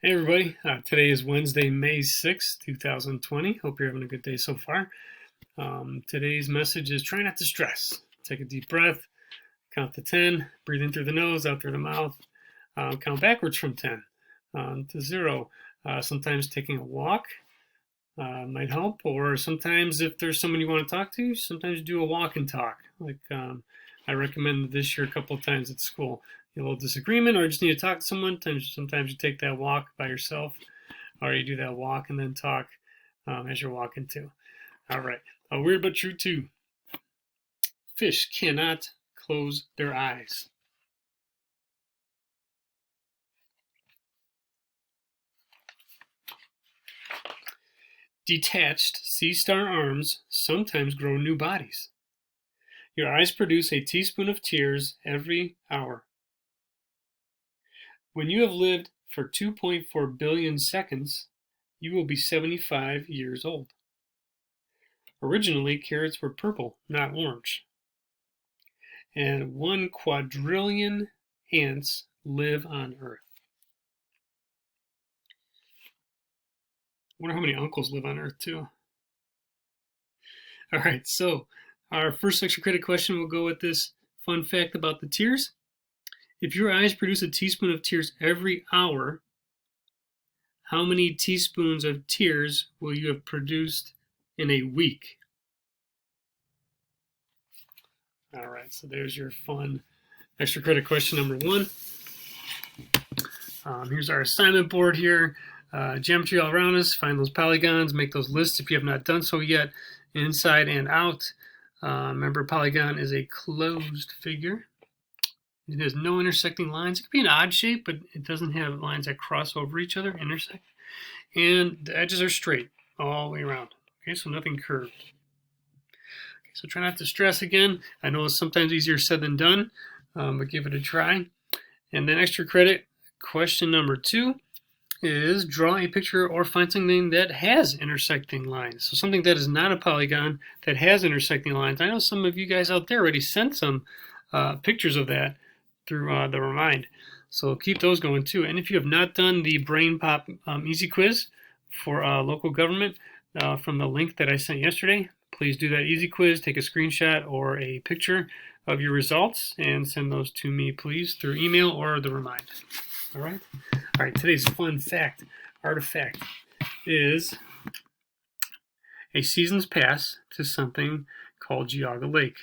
Hey everybody, today is Wednesday, May 6th, 2020. Hope you're having a good day so far. Today's message is try not to stress. Take a deep breath, count to 10, breathe in through the nose, out through the mouth, count backwards from 10 to 0. Sometimes taking a walk might help, or sometimes if there's someone you want to talk to, sometimes do a walk and talk. I recommended this year a couple of times at school. A little disagreement, or just need to talk to someone. Sometimes you take that walk by yourself, or you do that walk and then talk as you're walking too. All right. Weird but true too. Fish cannot close their eyes. Detached sea star arms sometimes grow new bodies. Your eyes produce a teaspoon of tears every hour. When you have lived for 2.4 billion seconds, you will be 75 years old. Originally, carrots were purple, not orange. And 1 quadrillion ants live on Earth. I wonder how many uncles live on Earth, too. All right, so our first extra credit question will go with this fun fact about the tears. If your eyes produce a teaspoon of tears every hour, how many teaspoons of tears will you have produced in a week? All right, so there's your fun extra credit question number 1. Here's our assignment board here. Geometry all around us. Find those polygons. Make those lists if you have not done so yet, inside and out. Remember, a polygon is a closed figure. It has no intersecting lines. It could be an odd shape, but it doesn't have lines that cross over each other, intersect. And the edges are straight all the way around. Okay, so nothing curved. Okay, so try not to stress again. I know it's sometimes easier said than done, but give it a try. And then extra credit question number 2 is draw a picture or find something that has intersecting lines. So something that is not a polygon that has intersecting lines. I know some of you guys out there already sent some pictures of that through the Remind. So keep those going too. And if you have not done the Brain Pop Easy Quiz for local government from the link that I sent yesterday, please do that easy quiz. Take a screenshot or a picture of your results and send those to me, please, through email or the Remind. All right. All right. Today's fun fact, artifact, is a season's pass to something called Geauga Lake.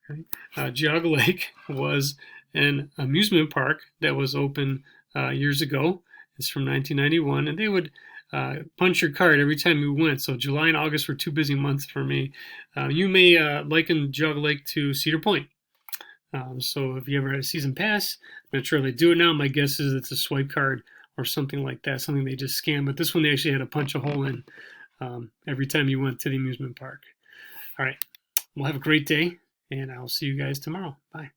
Okay. Geauga Lake was an amusement park that was open years ago. It's from 1991, and they would punch your card every time you went. So July and August were 2 busy months for me. You may liken Geauga Lake to Cedar Point. So if you ever had a season pass, I'm not sure they do it now. My guess is it's a swipe card or something like that, something they just scan. But this one they actually had to punch a hole in every time you went to the amusement park. All right. Well, have a great day, and I'll see you guys tomorrow. Bye.